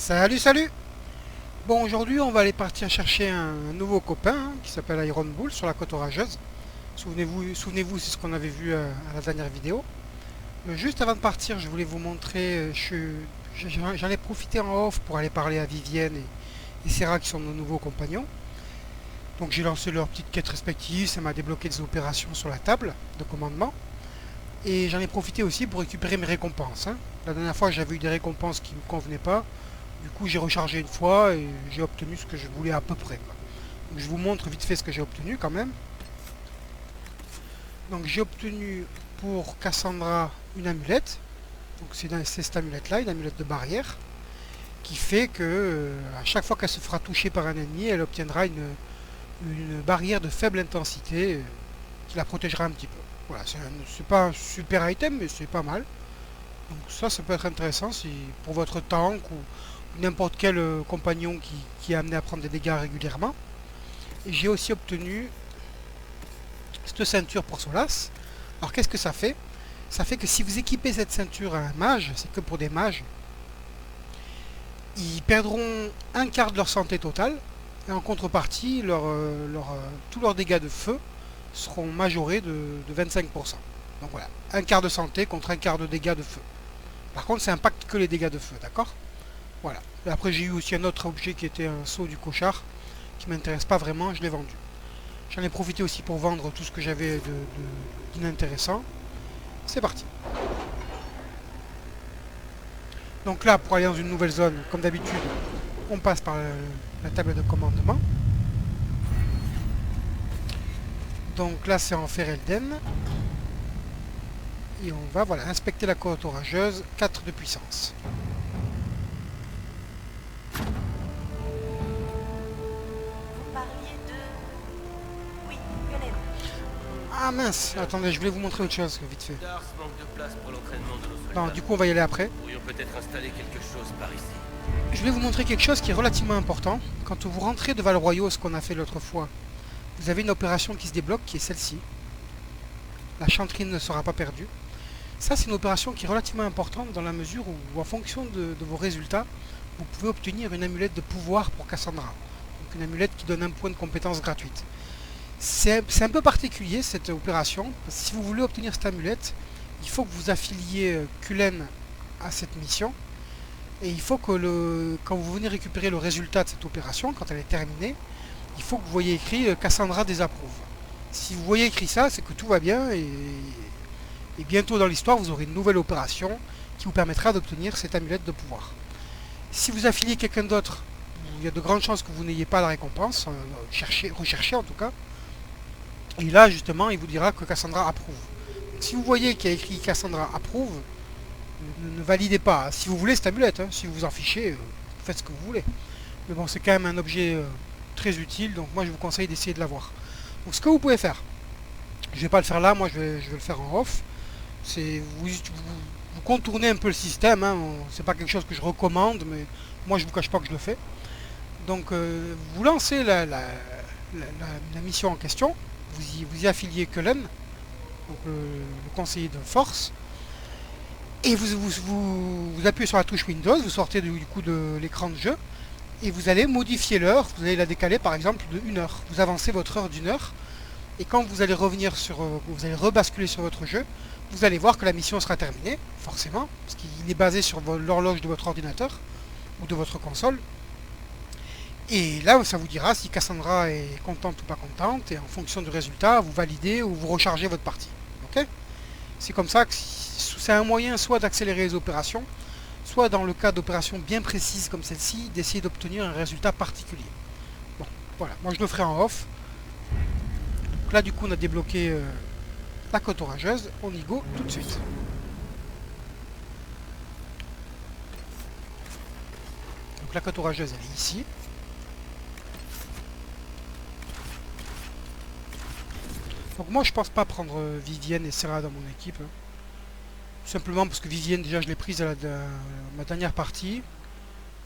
Salut, salut! Bon, aujourd'hui, on va aller partir chercher un nouveau copain qui s'appelle Iron Bull sur la côte orageuse. Souvenez-vous, c'est ce qu'on avait vu à la dernière vidéo. Juste avant de partir, je voulais vous montrer, j'en ai profité en off pour aller parler à Vivienne et Sarah qui sont nos nouveaux compagnons. Donc j'ai lancé leurs petites quêtes respectives, ça m'a débloqué des opérations sur la table de commandement. Et j'en ai profité aussi pour récupérer mes récompenses, hein. La dernière fois, j'avais eu des récompenses qui ne me convenaient pas. Du coup, j'ai rechargé une fois et j'ai obtenu ce que je voulais à peu près, quoi. Donc, je vous montre vite fait ce que j'ai obtenu quand même. Donc j'ai obtenu pour Cassandra une amulette. Donc c'est cette amulette là, une amulette de barrière, qui fait que à chaque fois qu'elle se fera toucher par un ennemi, elle obtiendra une barrière de faible intensité qui la protégera un petit peu. Voilà, c'est pas un super item, mais c'est pas mal. Donc ça peut être intéressant si pour votre tank ou n'importe quel compagnon qui est amené à prendre des dégâts régulièrement. Et j'ai aussi obtenu cette ceinture pour Solas. Alors qu'est-ce que ça fait? Ça fait que si vous équipez cette ceinture à un mage, c'est que pour des mages, ils perdront un quart de leur santé totale. Et en contrepartie, tous leurs dégâts de feu seront majorés de 25%. Donc voilà, un quart de santé contre un quart de dégâts de feu. Par contre, ça impacte que les dégâts de feu, d'accord? Voilà. Et après, j'ai eu aussi un autre objet qui était un seau du cochard, qui m'intéresse pas vraiment, je l'ai vendu. J'en ai profité aussi pour vendre tout ce que j'avais d'inintéressant. C'est parti. Donc là, pour aller dans une nouvelle zone, comme d'habitude, on passe par la table de commandement. Donc là, c'est en Ferelden. Et on va inspecter la côte orageuse, 4 de puissance. Ah mince, attendez, je voulais vous montrer autre chose, vite fait. Dars manque de place pour l'entraînement de nos Non, soldats. du coup, on va y aller après. Nous pourrions peut-être installer quelque chose par ici. Je voulais vous montrer quelque chose qui est relativement important. Quand vous rentrez de Val-Royaux, ce qu'on a fait l'autre fois, vous avez une opération qui se débloque, qui est celle-ci. La chanterine ne sera pas perdue. Ça, c'est une opération qui est relativement importante dans la mesure où, en fonction de vos résultats, vous pouvez obtenir une amulette de pouvoir pour Cassandra. Donc une amulette qui donne un point de compétence gratuite. C'est un peu particulier cette opération, parce que si vous voulez obtenir cette amulette, il faut que vous affiliez Cullen à cette mission, et il faut que quand vous venez récupérer le résultat de cette opération, quand elle est terminée, il faut que vous voyez écrit Cassandra désapprouve. Si vous voyez écrit ça, c'est que tout va bien, et bientôt dans l'histoire, vous aurez une nouvelle opération qui vous permettra d'obtenir cette amulette de pouvoir. Si vous affiliez quelqu'un d'autre, il y a de grandes chances que vous n'ayez pas la récompense, recherchez en tout cas. Et là, justement, il vous dira que Cassandra approuve. Donc, si vous voyez qu'il y a écrit Cassandra approuve, ne validez pas. Si vous voulez cette amulette, hein, si vous vous en fichez, vous faites ce que vous voulez. Mais bon, c'est quand même un objet très utile, donc moi je vous conseille d'essayer de l'avoir. Donc ce que vous pouvez faire, je ne vais pas le faire là, moi je vais le faire en off. C'est vous contournez un peu le système, hein, c'est pas quelque chose que je recommande, mais moi je vous cache pas que je le fais. Donc vous lancez la mission en question, vous y affiliez Cullen, donc le conseiller de force, et vous appuyez sur la touche Windows, vous sortez du coup de l'écran de jeu, et vous allez modifier l'heure, vous allez la décaler par exemple de 1 heure. Vous avancez votre heure d'une heure, et quand vous allez revenir vous allez rebasculer sur votre jeu, vous allez voir que la mission sera terminée, forcément, parce qu'il est basé sur l'horloge de votre ordinateur, ou de votre console. Et là, ça vous dira si Cassandra est contente ou pas contente, et en fonction du résultat, vous validez ou vous rechargez votre partie. Ok? C'est comme ça que c'est un moyen soit d'accélérer les opérations, soit dans le cas d'opérations bien précises comme celle-ci, d'essayer d'obtenir un résultat particulier. Bon, voilà, moi je le ferai en off. Donc là, du coup, on a débloqué la côte orageuse, on y go tout de suite. Donc la côte orageuse, elle est ici. Donc moi je pense pas prendre Vivienne et Sarah dans mon équipe. Hein. Tout simplement parce que Vivienne déjà je l'ai prise à ma dernière partie.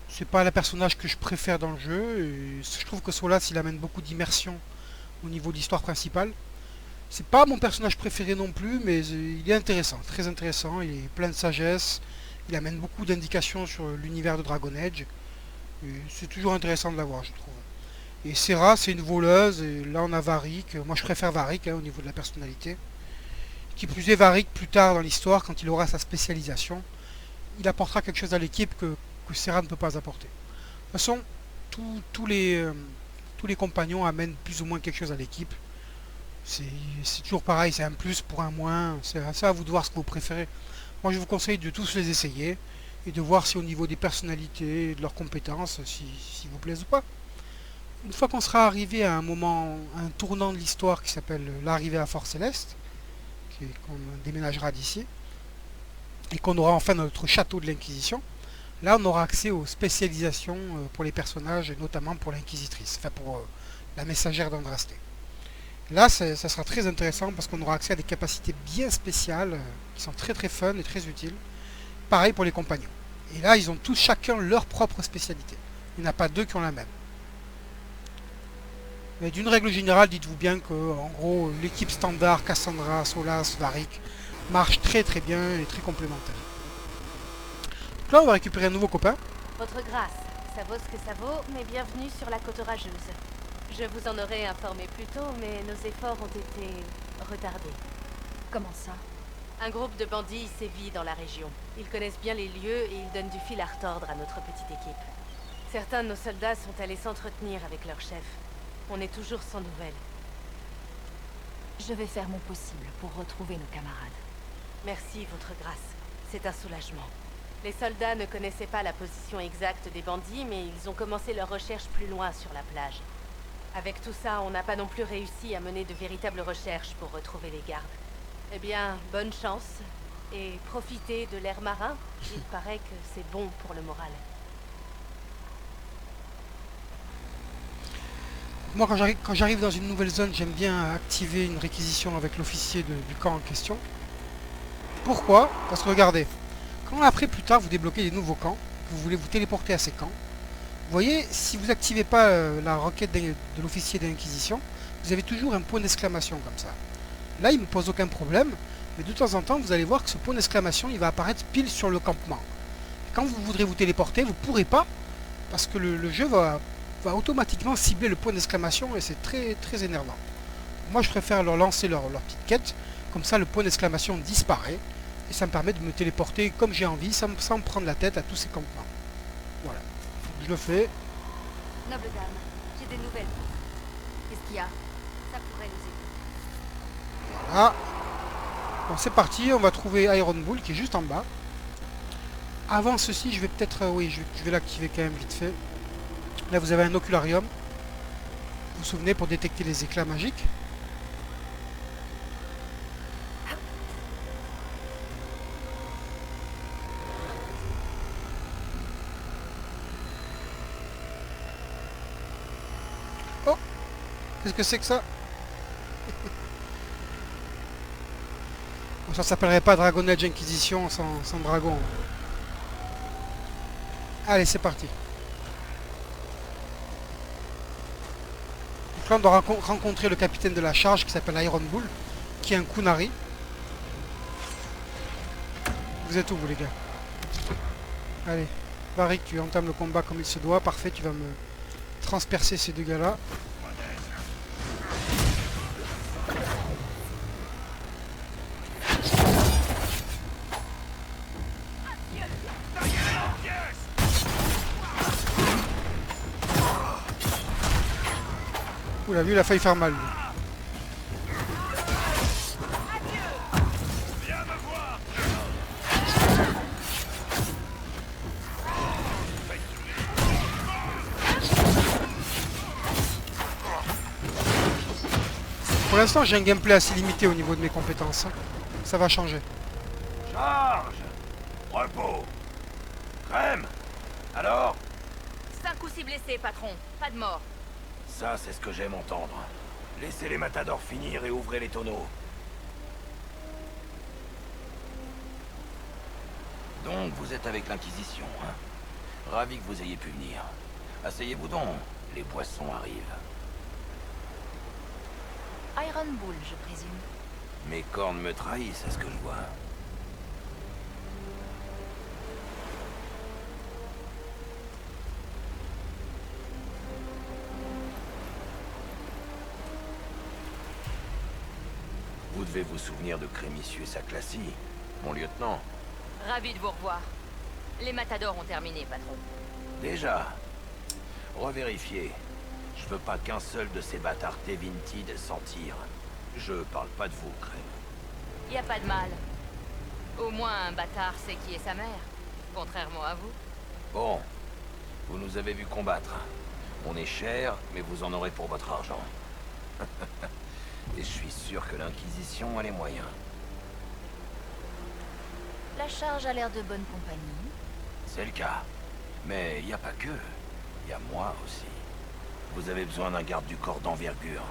C'est pas la personnage que je préfère dans le jeu. Et je trouve que Solas il amène beaucoup d'immersion au niveau de l'histoire principale. C'est pas mon personnage préféré non plus, mais il est intéressant, très intéressant, il est plein de sagesse, il amène beaucoup d'indications sur l'univers de Dragon Age. Et c'est toujours intéressant de la voir, je trouve. Et Serra, c'est une voleuse, et là on a Varric. Moi je préfère Varric au niveau de la personnalité. Qui plus est, Varric, plus tard dans l'histoire, quand il aura sa spécialisation, il apportera quelque chose à l'équipe que Serra ne peut pas apporter. De toute façon, tous tous les compagnons amènent plus ou moins quelque chose à l'équipe. C'est toujours pareil, c'est un plus pour un moins. C'est à vous de voir ce que vous préférez. Moi je vous conseille de tous les essayer et de voir si au niveau des personnalités et de leurs compétences, si vous plaisent ou pas. Une fois qu'on sera arrivé à un moment, à un tournant de l'histoire qui s'appelle l'arrivée à Fort Céleste, qu'on déménagera d'ici, et qu'on aura enfin notre château de l'Inquisition, là on aura accès aux spécialisations pour les personnages, et notamment pour l'Inquisitrice, enfin pour la messagère d'Andrasté. Là ça sera très intéressant parce qu'on aura accès à des capacités bien spéciales qui sont très très fun et très utiles. Pareil pour les compagnons. Et là ils ont tous chacun leur propre spécialité. Il n'y en a pas deux qui ont la même. Mais d'une règle générale, dites-vous bien que, en gros, l'équipe standard, Cassandra, Solas, Varric, marche très très bien et très complémentaire. Donc là, on va récupérer un nouveau copain. Votre grâce, ça vaut ce que ça vaut, mais bienvenue sur la côte orageuse. Je vous en aurais informé plus tôt, mais nos efforts ont été retardés. Comment ça? Un groupe de bandits sévit dans la région. Ils connaissent bien les lieux et ils donnent du fil à retordre à notre petite équipe. Certains de nos soldats sont allés s'entretenir avec leur chef. On est toujours sans nouvelles. Je vais faire mon possible pour retrouver nos camarades. Merci, votre grâce. C'est un soulagement. Les soldats ne connaissaient pas la position exacte des bandits, mais ils ont commencé leurs recherches plus loin sur la plage. Avec tout ça, on n'a pas non plus réussi à mener de véritables recherches pour retrouver les gardes. Eh bien, bonne chance. Et profitez de l'air marin. Il paraît que c'est bon pour le moral. Moi, quand j'arrive dans une nouvelle zone, j'aime bien activer une réquisition avec l'officier du camp en question. Pourquoi? Parce que regardez, quand après, plus tard, vous débloquez des nouveaux camps, vous voulez vous téléporter à ces camps, vous voyez, si vous n'activez pas la requête de l'officier de l'Inquisition, vous avez toujours un point d'exclamation comme ça. Là, il ne me pose aucun problème, mais de temps en temps, vous allez voir que ce point d'exclamation, il va apparaître pile sur le campement. Et quand vous voudrez vous téléporter, vous ne pourrez pas, parce que le jeu va automatiquement cibler le point d'exclamation et c'est très très énervant. Moi je préfère leur lancer leur petite quête, comme ça le point d'exclamation disparaît et ça me permet de me téléporter comme j'ai envie sans me prendre la tête à tous ces campements. Voilà, je le fais. Noble dame, j'ai des nouvelles. Qu'est-ce qu'il y a? Ça pourrait nous aider. Voilà. Bon c'est parti, on va trouver Iron Bull qui est juste en bas. Avant ceci, je vais peut-être... oui, je vais l'activer quand même vite fait. Là, vous avez un ocularium. Vous vous souvenez, pour détecter les éclats magiques. Oh! Qu'est-ce que c'est que ça? Bon, ça s'appellerait pas Dragon Age Inquisition sans dragon. Allez, c'est parti. Donc là, on doit rencontrer le capitaine de la charge qui s'appelle Iron Bull, qui est un Kunari. Vous êtes où, vous, les gars? Allez, Varric, tu entames le combat comme il se doit. Parfait, tu vas me transpercer ces deux gars-là. Vous l'avez vu, il a failli faire mal, lui. Pour l'instant, j'ai un gameplay assez limité au niveau de mes compétences. Ça va changer. Charge! Repos! Crème! Alors? 5 ou 6 blessés, patron. Pas de mort. Ça, c'est ce que j'aime entendre. Laissez les matadors finir et ouvrez les tonneaux. Donc, vous êtes avec l'Inquisition, hein? Ravi que vous ayez pu venir. Asseyez-vous donc, les poissons arrivent. Iron Bull, je présume. Mes cornes me trahissent, c'est ce que je vois. devez vous souvenir de Crémissius Aclassi, mon lieutenant. Ravi de vous revoir. Les matadors ont terminé, patron. Déjà. Revérifiez. Je veux pas qu'un seul de ces bâtards Tevintid s'en tire. Je parle pas de vous, Crème. Y a pas de mal. Au moins un bâtard sait qui est sa mère. Contrairement à vous. Bon. Vous nous avez vu combattre. On est cher, mais vous en aurez pour votre argent. Et je suis sûr que l'Inquisition a les moyens. La charge a l'air de bonne compagnie. C'est le cas. Mais il n'y a pas que. Il y a moi aussi. Vous avez besoin d'un garde du corps d'envergure.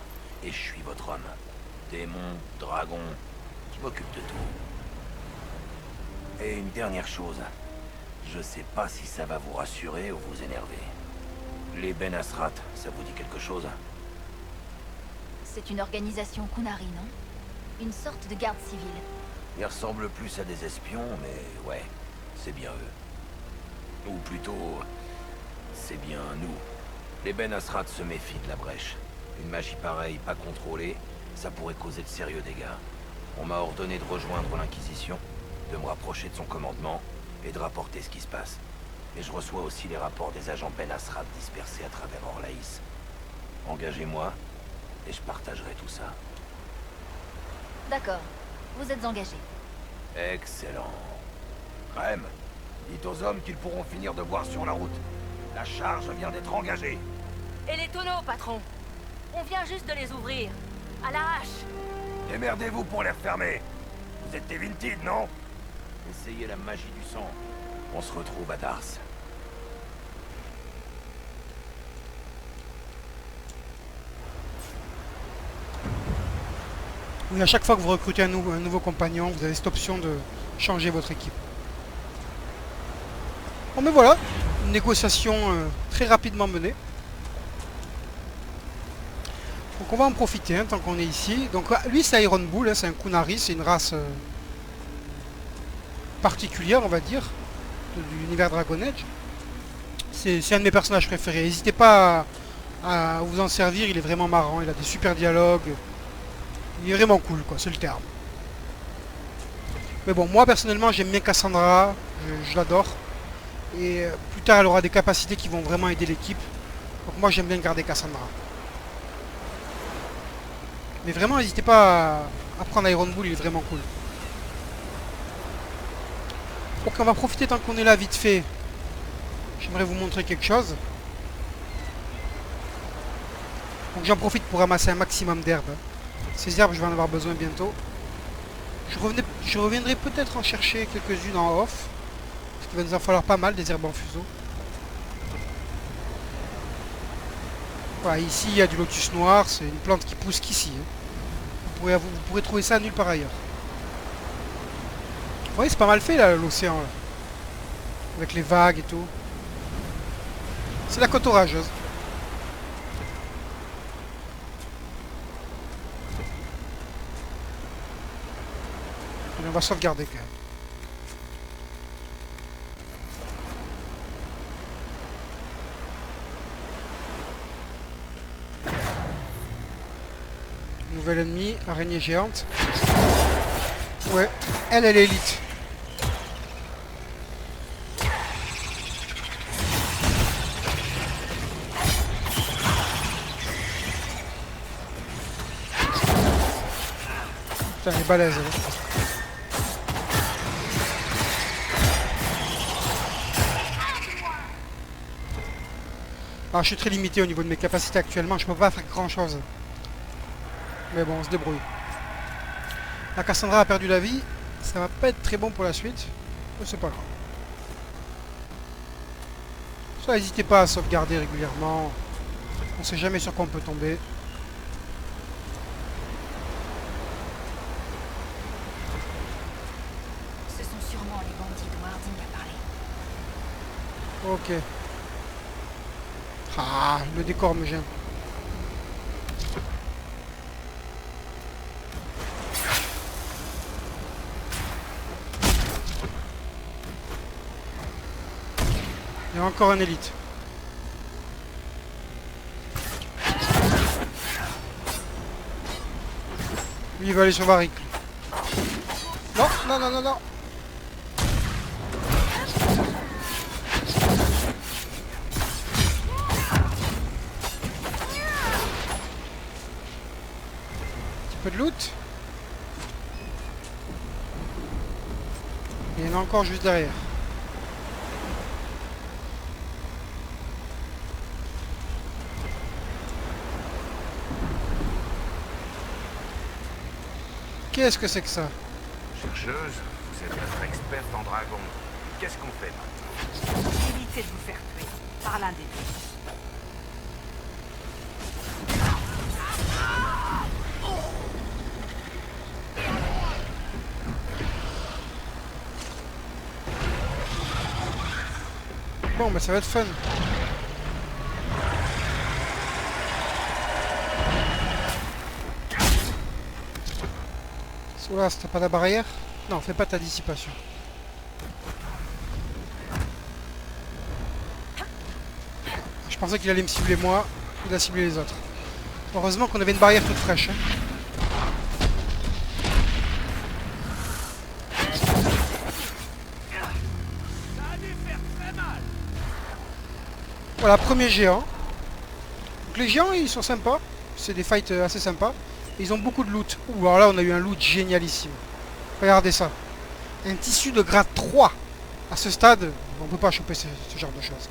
Et je suis votre homme. Démon, dragon, je m'occupe de tout. Et une dernière chose. Je sais pas si ça va vous rassurer ou vous énerver. Les Ben Asrat, ça vous dit quelque chose? C'est une organisation Kunari, non? Une sorte de garde civile. Ils ressemblent plus à des espions, mais ouais, c'est bien eux. Ou plutôt, c'est bien nous. Les Ben Asrat se méfient de la brèche. Une magie pareille, pas contrôlée, ça pourrait causer de sérieux dégâts. On m'a ordonné de rejoindre l'Inquisition, de me rapprocher de son commandement, et de rapporter ce qui se passe. Et je reçois aussi les rapports des agents Ben Asrat dispersés à travers Orlaïs. Engagez-moi, et je partagerai tout ça. D'accord. Vous êtes engagé. Excellent. Rem, dites aux hommes qu'ils pourront finir de boire sur la route. La charge vient d'être engagée. Et les tonneaux, patron? On vient juste de les ouvrir. À la hache. Démerdez-vous pour les refermer. Vous êtes des Vintid, non? Essayez la magie du sang. On se retrouve à Dars. Oui, à chaque fois que vous recrutez un nouveau compagnon, vous avez cette option de changer votre équipe. Bon, mais voilà, une négociation très rapidement menée. Donc on va en profiter tant qu'on est ici. Donc lui c'est Iron Bull, c'est un Kunari, c'est une race particulière on va dire, de l'univers Dragon Age. C'est un de mes personnages préférés. N'hésitez pas à vous en servir, il est vraiment marrant, il a des super dialogues. Il est vraiment cool quoi, c'est le terme. Mais bon, moi personnellement j'aime bien Cassandra, je l'adore. Et plus tard elle aura des capacités qui vont vraiment aider l'équipe. Donc moi j'aime bien garder Cassandra. Mais vraiment n'hésitez pas à prendre Iron Bull, il est vraiment cool. Ok, on va profiter tant qu'on est là vite fait. J'aimerais vous montrer quelque chose. Donc j'en profite pour ramasser un maximum d'herbes. Ces herbes je vais en avoir besoin bientôt. Je reviendrai peut-être en chercher quelques-unes en off. Parce qu'il va nous en falloir pas mal des herbes en fuseau. Voilà, ici il y a du lotus noir, c'est une plante qui pousse qu'ici. Hein. Vous pourrez trouver ça nulle part ailleurs. Vous voyez, c'est pas mal fait là, l'océan. Avec les vagues et tout. C'est la côte orageuse. Et on va sauvegarder quand même. Nouvel ennemi, araignée géante. Ouais, elle est élite. Putain, elle est balèze. Elle. Alors, je suis très limité au niveau de mes capacités actuellement, je peux pas faire grand chose. Mais bon, on se débrouille. La Cassandra a perdu la vie. Ça va pas être très bon pour la suite. Mais c'est pas grave. Ça, n'hésitez pas à sauvegarder régulièrement. On sait jamais sur quoi on peut tomber. Ce sont sûrement les bandits dont Harding a parlé. Ok. Ah, le décor me gêne. Il y a encore un élite. Lui, il va aller sur Varric. Non, non, non, non, non. Un petit peu de loot. Et il y en a encore juste derrière. Qu'est-ce que c'est que ça? Chercheuse, vous êtes notre experte en dragon. Qu'est-ce qu'on fait maintenant? Évitez de vous faire tuer par l'un des deux. Bon, bah ça va être fun. Solas, t'as pas la barrière? Non, fais pas ta dissipation. Je pensais qu'il allait me cibler moi, il a ciblé les autres. Heureusement qu'on avait une barrière toute fraîche. Hein. Voilà, premier géant. Donc les géants, ils sont sympas. C'est des fights assez sympas. Ils ont beaucoup de loot. Ouh, alors là, on a eu un loot génialissime. Regardez ça. Un tissu de grade 3. À ce stade, on peut pas choper ce genre de choses.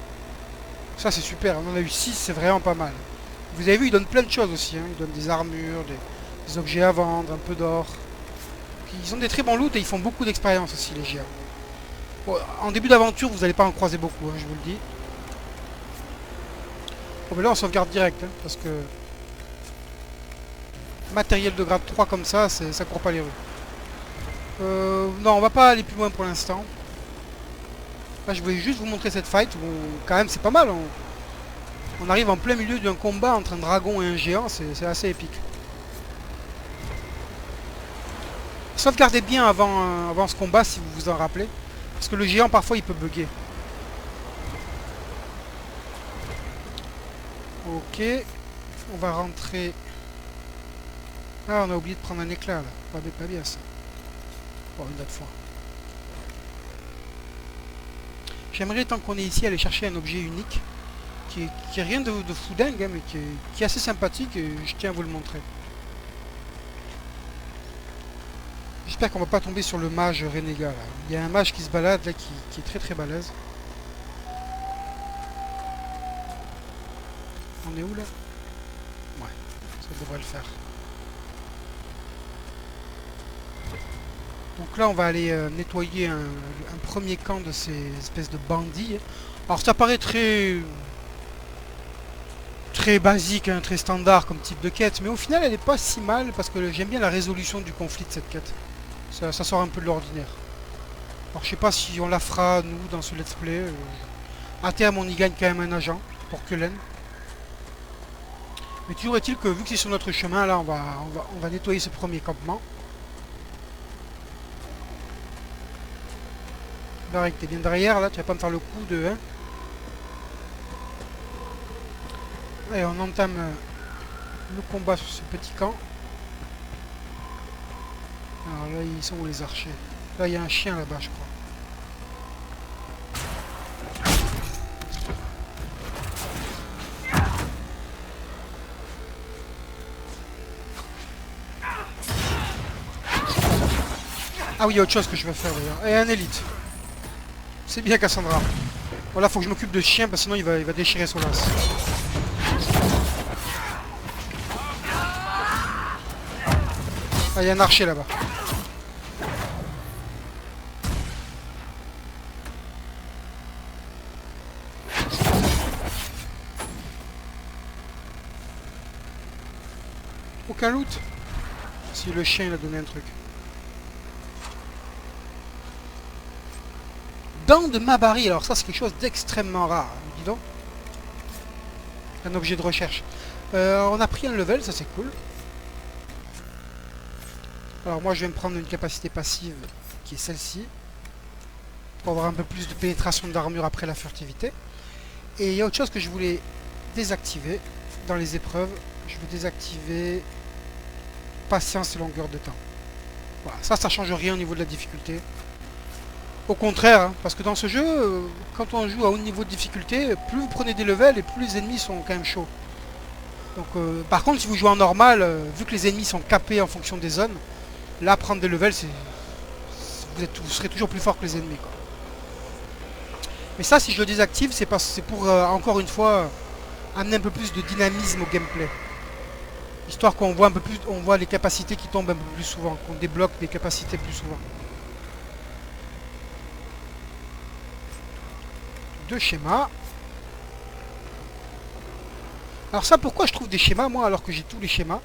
Ça, c'est super. On en a eu 6, c'est vraiment pas mal. Vous avez vu, ils donnent plein de choses aussi. Hein. Ils donnent des armures, des objets à vendre, un peu d'or. Ils ont des très bons loots et ils font beaucoup d'expérience aussi, les géants. Bon, en début d'aventure, vous n'allez pas en croiser beaucoup, hein, je vous le dis. Bon, mais là, on sauvegarde direct, hein, parce que... matériel de grade 3 comme ça, ça court pas les rues. Non, on va pas aller plus loin pour l'instant. Là, je voulais juste vous montrer cette fight. Où, quand même, c'est pas mal. On arrive en plein milieu d'un combat entre un dragon et un géant. C'est assez épique. Sauvegardez bien avant ce combat, si vous vous en rappelez. Parce que le géant, parfois, il peut bugger. Ok. On va rentrer... Ah, on a oublié de prendre un éclat, là. Pas bien, ça. Bon, une autre fois. J'aimerais, tant qu'on est ici, aller chercher un objet unique. Qui est rien de fou dingue, hein, mais qui est assez sympathique, et je tiens à vous le montrer. J'espère qu'on va pas tomber sur le mage renégat, là. Il y a un mage qui se balade, là, qui est très très balèze. On est où, là? Ouais, ça devrait le faire. Donc là, on va aller nettoyer un premier camp de ces espèces de bandits. Alors ça paraît très basique, hein, très standard comme type de quête, mais au final, elle n'est pas si mal parce que j'aime bien la résolution du conflit de cette quête. Ça sort un peu de l'ordinaire. Alors je sais pas si on la fera, nous, dans ce let's play. À terme, on y gagne quand même un agent pour Cullen. Mais toujours est-il que vu que c'est sur notre chemin, là, on va nettoyer ce premier campement. Barrick, t'es bien derrière là, tu vas pas me faire le coup de... Hein. Allez, on entame le combat sur ce petit camp. Alors là, ils sont où les archers? Là, il y a un chien là-bas, je crois. Ah oui, il y a autre chose que je vais faire d'ailleurs. Et un élite. C'est bien Cassandra. Voilà, faut que je m'occupe de ce chien parce que sinon il va déchirer Solas. Ah, il y a un archer là-bas. Aucun loot? Si le chien il a donné un truc. Dents de Mabari, alors ça c'est quelque chose d'extrêmement rare, dis donc. Un objet de recherche. On a pris un level, ça c'est cool. Alors moi je vais me prendre une capacité passive qui est celle-ci. Pour avoir un peu plus de pénétration d'armure après la furtivité. Et il y a autre chose que je voulais désactiver dans les épreuves. Je vais désactiver patience et longueur de temps. Voilà, ça change rien au niveau de la difficulté. Au contraire, hein, parce que dans ce jeu, quand on joue à haut niveau de difficulté, plus vous prenez des levels et plus les ennemis sont quand même chauds. Donc, par contre, si vous jouez en normal, vu que les ennemis sont capés en fonction des zones, là, prendre des levels, vous serez toujours plus fort que les ennemis, quoi. Mais ça, si je le désactive, c'est pour, encore une fois, amener un peu plus de dynamisme au gameplay. Histoire qu'on voit un peu plus, on voit les capacités qui tombent un peu plus souvent, qu'on débloque des capacités plus souvent. 2 schémas. Alors ça, pourquoi je trouve des schémas, moi, alors que j'ai tous les schémas?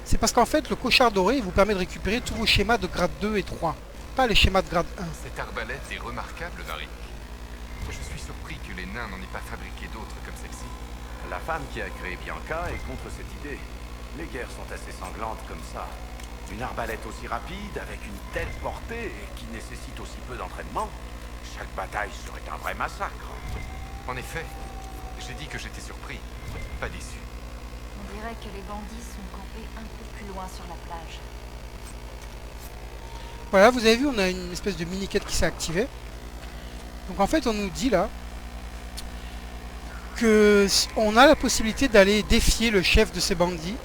C'est parce qu'en fait, le cochard doré vous permet de récupérer tous vos schémas de grade 2 et 3. Pas les schémas de grade 1. Cette arbalète est remarquable, Varric. Je suis surpris que les nains n'en aient pas fabriqué d'autres comme celle-ci. La femme qui a créé Bianca est contre cette idée. Les guerres sont assez sanglantes comme ça. Une arbalète aussi rapide, avec une telle portée, et qui nécessite aussi peu d'entraînement, chaque bataille serait un vrai massacre. En effet, j'ai dit que j'étais surpris, pas déçu. On dirait que les bandits sont campés un peu plus loin sur la plage. Voilà, vous avez vu, on a une espèce de mini-quête qui s'est activée. Donc en fait, on nous dit là que on a la possibilité d'aller défier le chef de ces bandits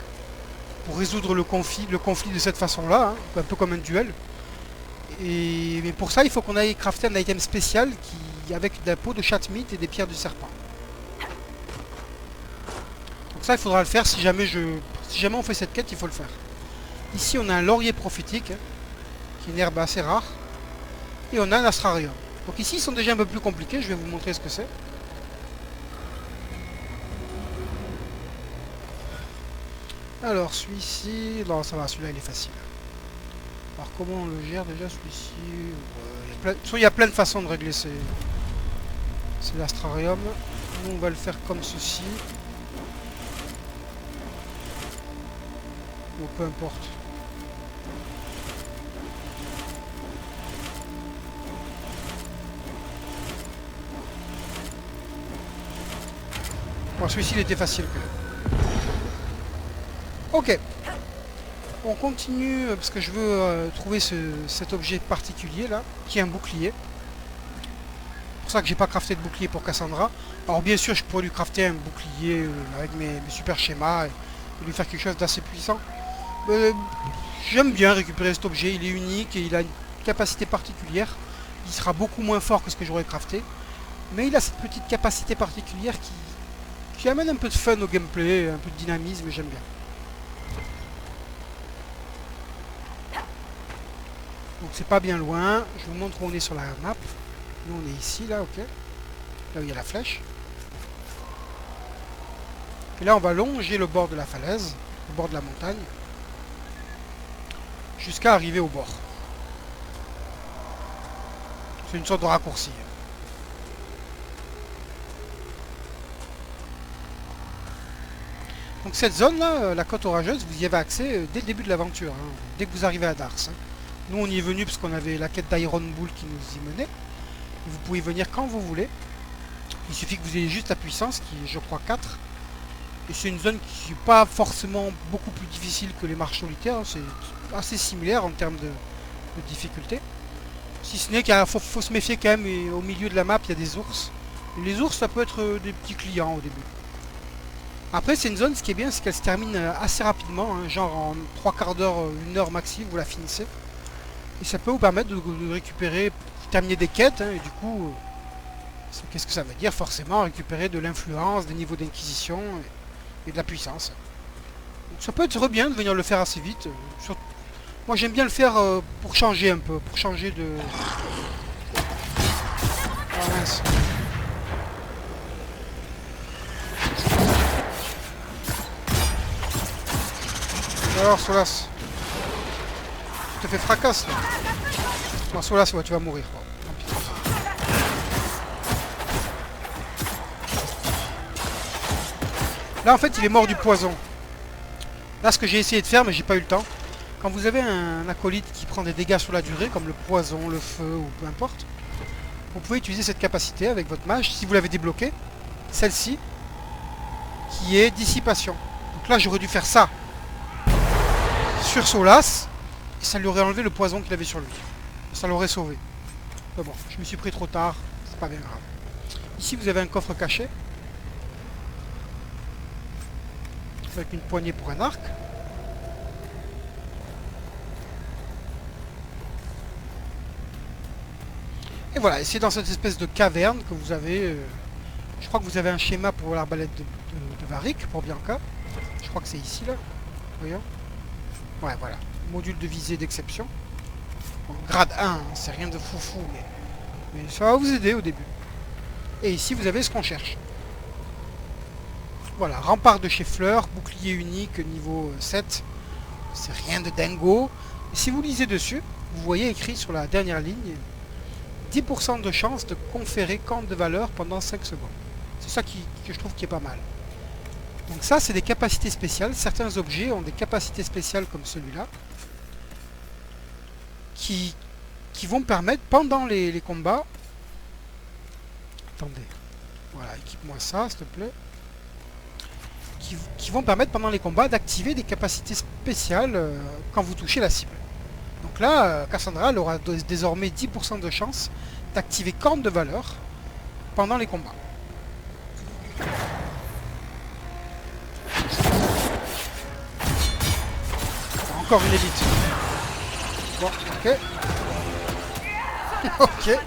pour résoudre le conflit de cette façon-là, hein, un peu comme un duel. Mais pour ça, il faut qu'on aille crafter un item spécial avec la peau de chatmite et des pierres du serpent. Donc ça, il faudra le faire si jamais on fait cette quête, il faut le faire. Ici, on a un laurier prophétique, hein, qui est une herbe assez rare. Et on a un astrarium. Donc ici, ils sont déjà un peu plus compliqués, je vais vous montrer ce que c'est. Alors, celui-ci... Non, ça va, celui-là, il est facile. Alors, comment on le gère déjà, celui-ci? Il y a plein de façons de régler c'est l'astrarium. Nous, on va le faire comme ceci. Bon, peu importe. Bon, celui-ci, il était facile quand même. Ok. On continue parce que je veux trouver cet objet particulier là, qui est un bouclier. C'est pour ça que j'ai pas crafté de bouclier pour Cassandra. Alors bien sûr, je pourrais lui crafter un bouclier avec mes super schémas et lui faire quelque chose d'assez puissant. J'aime bien récupérer cet objet, il est unique et il a une capacité particulière. Il sera beaucoup moins fort que ce que j'aurais crafté. Mais il a cette petite capacité particulière qui amène un peu de fun au gameplay, un peu de dynamisme, j'aime bien. Donc c'est pas bien loin, je vous montre où on est sur la map. Nous on est ici, là, ok. Là où il y a la flèche. Et là on va longer le bord de la falaise, le bord de la montagne, jusqu'à arriver au bord. C'est une sorte de raccourci. Donc cette zone là, la côte orageuse, vous y avez accès dès le début de l'aventure, hein, dès que vous arrivez à Dars. Hein. Nous on y est venu parce qu'on avait la quête d'Iron Bull qui nous y menait. Vous pouvez venir quand vous voulez. Il suffit que vous ayez juste la puissance qui est je crois 4. Et c'est une zone qui n'est pas forcément beaucoup plus difficile que les marches solitaires. C'est assez similaire en termes de difficulté. Si ce n'est qu'il faut se méfier quand même, et au milieu de la map il y a des ours. Les ours ça peut être des petits clients au début. Après c'est une zone, ce qui est bien c'est qu'elle se termine assez rapidement, hein, genre en 3/4 d'heure, 1 heure maxi, vous la finissez. Et ça peut vous permettre de récupérer, terminer des quêtes, hein, et du coup, qu'est-ce que ça veut dire? Forcément récupérer de l'influence, des niveaux d'inquisition et de la puissance. Donc ça peut être bien de venir le faire assez vite. Moi j'aime bien le faire pour changer un peu, pour changer de... Oh, mince. Alors Solas, tu te fais fracasse là. Non Solas, ouais, tu vas mourir. Oh, là en fait il est mort du poison. Là ce que j'ai essayé de faire mais j'ai pas eu le temps. Quand vous avez un acolyte qui prend des dégâts sur la durée comme le poison, le feu ou peu importe, vous pouvez utiliser cette capacité avec votre mage si vous l'avez débloqué. Celle-ci qui est dissipation. Donc là j'aurais dû faire ça sur Solas ça lui aurait enlevé le poison qu'il avait sur lui. Ça l'aurait sauvé. Mais bon, je me suis pris trop tard, c'est pas bien grave. Ici vous avez un coffre caché. Avec une poignée pour un arc. Et voilà, et c'est dans cette espèce de caverne que vous avez... je crois que vous avez un schéma pour l'arbalète de Varric, pour Bianca. Je crois que c'est ici, là. Voyons. Ouais, voilà. Module de visée d'exception. Bon, grade 1, hein, c'est rien de foufou, mais ça va vous aider au début. Et ici, vous avez ce qu'on cherche. Voilà, rempart de chez Fleur, bouclier unique niveau 7. C'est rien de dingo. Et si vous lisez dessus, vous voyez écrit sur la dernière ligne 10% de chance de conférer camp de valeur pendant 5 secondes. C'est ça que je trouve qui est pas mal. Donc ça, c'est des capacités spéciales. Certains objets ont des capacités spéciales comme celui-là. Qui vont permettre, pendant les combats... Attendez. Voilà, équipe-moi ça, s'il te plaît. Qui vont permettre, pendant les combats, d'activer des capacités spéciales quand vous touchez la cible. Donc là, Cassandra elle aura désormais 10% de chance d'activer camp de valeur pendant les combats. Encore une élite. Bon, ok. Ok.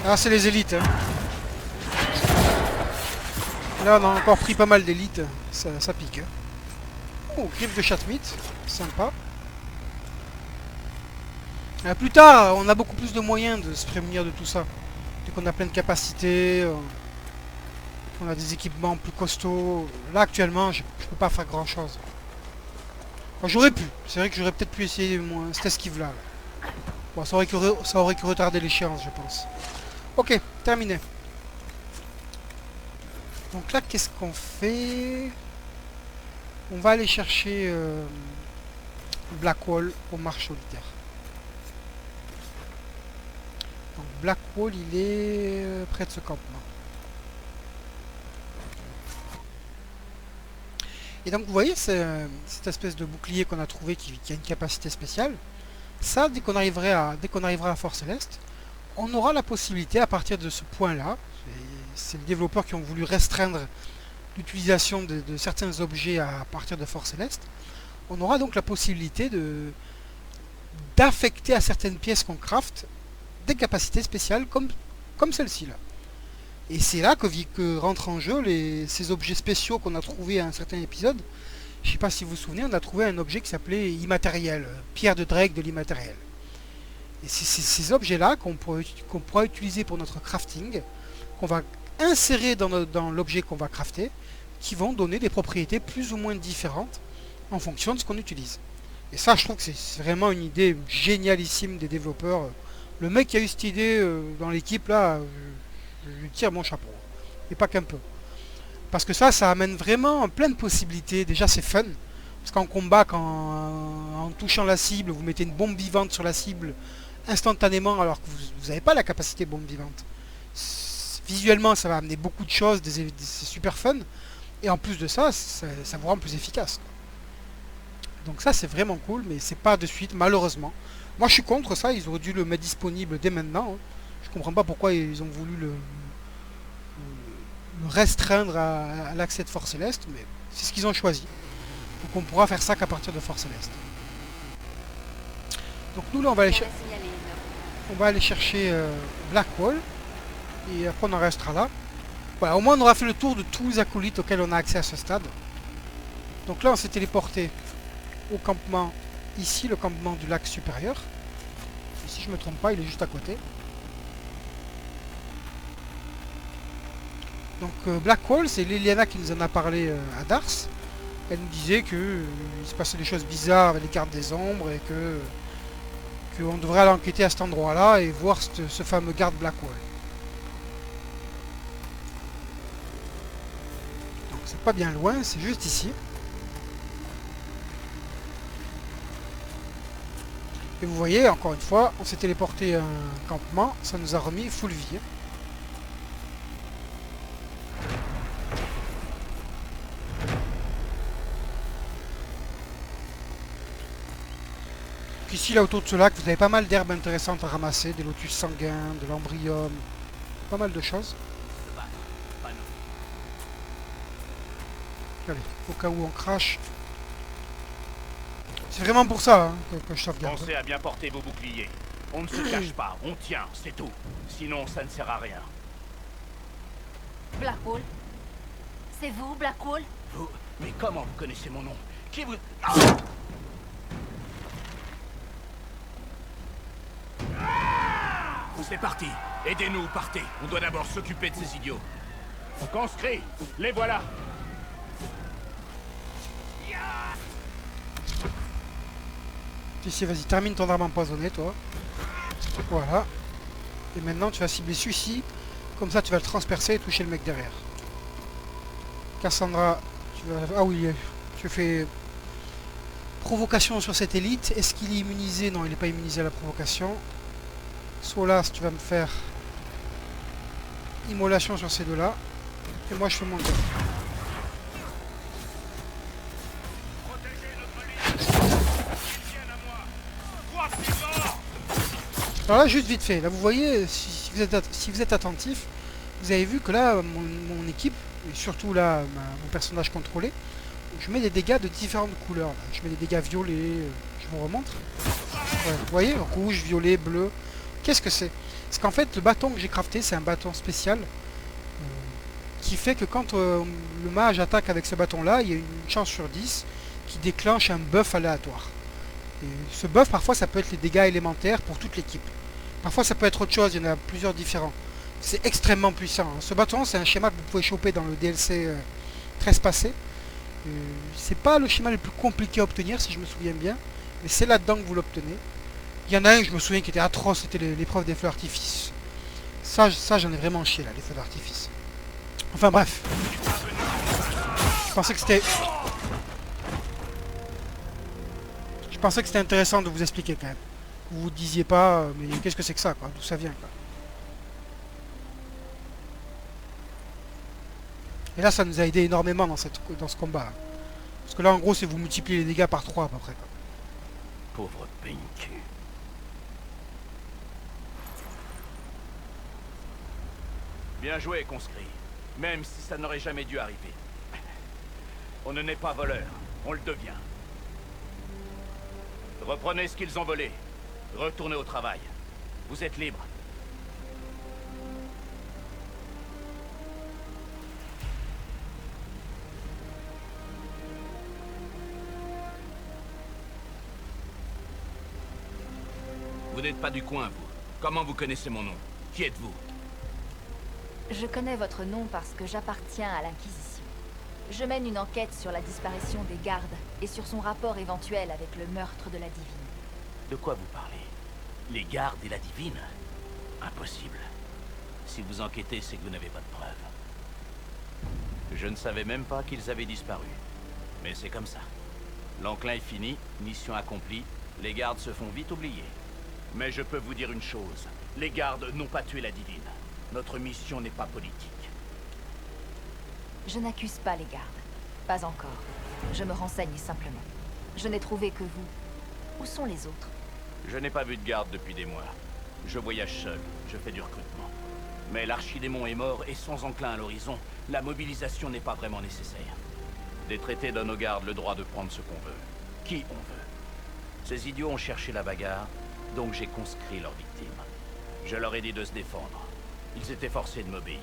Ah, c'est les élites. Hein. Là, on a encore pris pas mal d'élites. Ça pique. Hein. Oh, griffe de chatmite. Sympa. Plus tard, on a beaucoup plus de moyens de se prémunir de tout ça. Dès qu'on a plein de capacités, on a des équipements plus costauds. Là, actuellement, je peux pas faire grand chose. Enfin, j'aurais pu. C'est vrai que j'aurais peut-être pu essayer cette esquive-là. Bon, ça aurait que retardé l'échéance, je pense. Ok, terminé. Donc là, qu'est-ce qu'on fait? On va aller chercher Blackwall au marche solitaire. Donc Blackwall, il est près de ce campement. Et donc vous voyez cette espèce de bouclier qu'on a trouvé qui a une capacité spéciale. Ça, dès qu'on arrivera à Fort Céleste, on aura la possibilité, à partir de ce point-là, c'est les développeurs qui ont voulu restreindre l'utilisation de certains objets à partir de Fort Céleste, on aura donc la possibilité d'affecter à certaines pièces qu'on craft des capacités spéciales comme celle-ci là. Et c'est là que rentrent en jeu ces objets spéciaux qu'on a trouvés à un certain épisode. Je ne sais pas si vous vous souvenez, on a trouvé un objet qui s'appelait immatériel, pierre de Drake de l'immatériel. Et c'est ces objets-là qu'on pourra utiliser pour notre crafting, qu'on va insérer dans l'objet qu'on va crafter, qui vont donner des propriétés plus ou moins différentes en fonction de ce qu'on utilise. Et ça, je trouve que c'est vraiment une idée génialissime des développeurs. Le mec qui a eu cette idée dans l'équipe, là, je lui tire mon chapeau. Et pas qu'un peu. Parce que ça amène vraiment plein de possibilités. Déjà, c'est fun. Parce qu'en combat, en touchant la cible, vous mettez une bombe vivante sur la cible instantanément alors que vous n'avez pas la capacité bombe vivante. Visuellement, ça va amener beaucoup de choses, c'est super fun. Et en plus de ça, ça vous rend plus efficace. Donc ça, c'est vraiment cool, mais c'est pas de suite, malheureusement. Moi, je suis contre ça, ils auraient dû le mettre disponible dès maintenant. Hein. Je comprends pas pourquoi ils ont voulu le restreindre à l'accès de Fort Céleste, mais c'est ce qu'ils ont choisi. Donc on pourra faire ça qu'à partir de Fort Céleste. Donc nous, là, on va aller chercher Blackwall. Et après on en restera là. Voilà, au moins on aura fait le tour de tous les acolytes auxquels on a accès à ce stade. Donc là on s'est téléporté au campement, ici le campement du lac supérieur. Et si je me trompe pas, il est juste à côté. Donc Blackwall, c'est Liliana qui nous en a parlé à Dars. Elle nous disait que il se passait des choses bizarres avec les cartes des ombres et qu'on devrait aller enquêter à cet endroit là et voir ce fameux garde Blackwall. C'est pas bien loin, c'est juste ici. Et vous voyez, encore une fois, on s'est téléporté à un campement, ça nous a remis full vie. Puis ici, là, autour de ce lac, vous avez pas mal d'herbes intéressantes à ramasser, des lotus sanguins, de l'ambrium, pas mal de choses. Allez, au cas où on crache. C'est vraiment pour ça hein, que je sauvegarde. Pensez à bien porter vos boucliers. On ne se cache pas, on tient, c'est tout. Sinon, ça ne sert à rien. Blackwall? C'est vous, Blackwall? Vous? Mais comment vous connaissez mon nom? Qui vous... C'est parti. Aidez-nous, partez. On doit d'abord s'occuper de ces idiots. Conscrits, les voilà. Ici, vas-y, termine ton arme empoisonnée, toi. Voilà. Et maintenant, tu vas cibler celui-ci. Comme ça, tu vas le transpercer et toucher le mec derrière. Cassandra, tu vas... Ah oui, tu fais... Provocation sur cette élite. Est-ce qu'il est immunisé? Non, il n'est pas immunisé à la provocation. Solas, tu vas me faire... Immolation sur ces deux-là. Et moi, je fais mon job. Alors là, juste vite fait, là vous voyez, si vous êtes attentif, vous avez vu que là, mon équipe, et surtout là, mon personnage contrôlé, je mets des dégâts de différentes couleurs. Là. Je mets des dégâts violets, je vous remontre. Ouais, vous voyez, rouge, violet, bleu. Qu'est-ce que c'est? C'est qu'en fait, le bâton que j'ai crafté, c'est un bâton spécial, qui fait que quand le mage attaque avec ce bâton-là, il y a une chance sur 10 qui déclenche un buff aléatoire. Et ce buff, parfois, ça peut être les dégâts élémentaires pour toute l'équipe. Parfois, ça peut être autre chose, il y en a plusieurs différents. C'est extrêmement puissant. Hein. Ce bâton, c'est un schéma que vous pouvez choper dans le DLC 13 passé. C'est pas le schéma le plus compliqué à obtenir, si je me souviens bien. Mais c'est là-dedans que vous l'obtenez. Il y en a un, je me souviens, qui était atroce, c'était l'épreuve des feux d'artifice. Ça j'en ai vraiment chié, là, les feux d'artifice. Enfin, bref. Je pensais que c'était... Je pensais que c'était intéressant de vous expliquer quand même. Vous vous disiez pas, mais qu'est-ce que c'est que ça, quoi? D'où ça vient, quoi? Et là, ça nous a aidé énormément dans ce combat. Parce que là, en gros, c'est vous multipliez les dégâts par 3 à peu près, quoi. Pauvre Pinku. Bien joué, conscrit. Même si ça n'aurait jamais dû arriver. On ne n'est pas voleur, on le devient. Reprenez ce qu'ils ont volé. Retournez au travail. Vous êtes libre. Vous n'êtes pas du coin, vous. Comment vous connaissez mon nom? Qui êtes-vous? Je connais votre nom parce que j'appartiens à l'Inquisition. Je mène une enquête sur la disparition des gardes et sur son rapport éventuel avec le meurtre de la divine. De quoi vous parlez? Les gardes et la divine? Impossible. Si vous enquêtez, c'est que vous n'avez pas de preuves. Je ne savais même pas qu'ils avaient disparu. Mais c'est comme ça. L'enclin est fini, mission accomplie, les gardes se font vite oublier. Mais je peux vous dire une chose, les gardes n'ont pas tué la divine. Notre mission n'est pas politique. Je n'accuse pas les gardes. Pas encore. Je me renseigne simplement. Je n'ai trouvé que vous. Où sont les autres? Je n'ai pas vu de garde depuis des mois. Je voyage seul, je fais du recrutement. Mais l'archidémon est mort et sans enclin à l'horizon, la mobilisation n'est pas vraiment nécessaire. Des traités donnent aux gardes le droit de prendre ce qu'on veut. Qui on veut. Ces idiots ont cherché la bagarre, donc j'ai conscrit leurs victimes. Je leur ai dit de se défendre. Ils étaient forcés de m'obéir.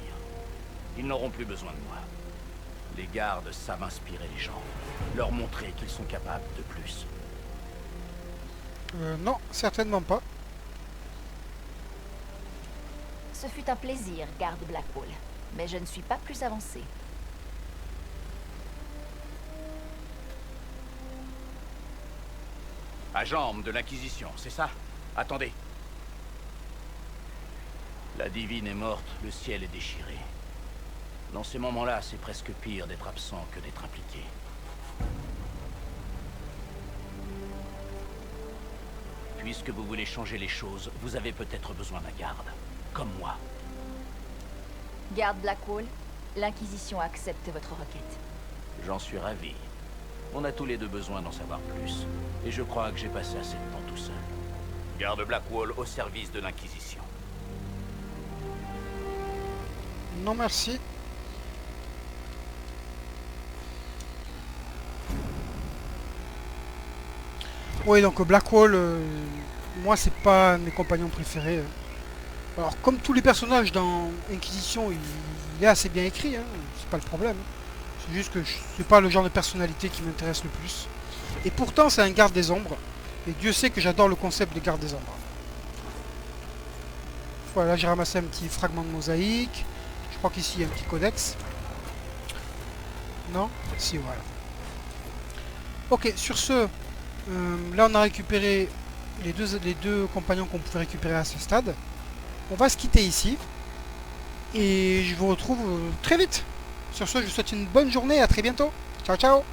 Ils n'auront plus besoin de moi. Les gardes savent inspirer les gens, leur montrer qu'ils sont capables de plus. Non, certainement pas. Ce fut un plaisir, garde Blackwall. Mais je ne suis pas plus avancé. Agent de l'Inquisition, c'est ça? Attendez. La divine est morte, le ciel est déchiré. Dans ces moments-là, c'est presque pire d'être absent que d'être impliqué. Puisque vous voulez changer les choses, vous avez peut-être besoin d'un garde. Comme moi. Garde Blackwall, l'Inquisition accepte votre requête. J'en suis ravi. On a tous les deux besoin d'en savoir plus. Et je crois que j'ai passé assez de temps tout seul. Garde Blackwall au service de l'Inquisition. Non merci. Oui, donc Blackwall, moi c'est pas un de mes compagnons préférés. Alors comme tous les personnages dans Inquisition, il est assez bien écrit, hein, c'est pas le problème. C'est juste que c'est pas le genre de personnalité qui m'intéresse le plus. Et pourtant c'est un garde des ombres. Et Dieu sait que j'adore le concept de garde des ombres. Voilà, j'ai ramassé un petit fragment de mosaïque. Je crois qu'ici il y a un petit codex. Non? Si, voilà. Ok, sur ce, là on a récupéré les deux compagnons qu'on pouvait récupérer à ce stade. On va se quitter ici. Et je vous retrouve très vite. Sur ce, je vous souhaite une bonne journée et à très bientôt. Ciao, ciao!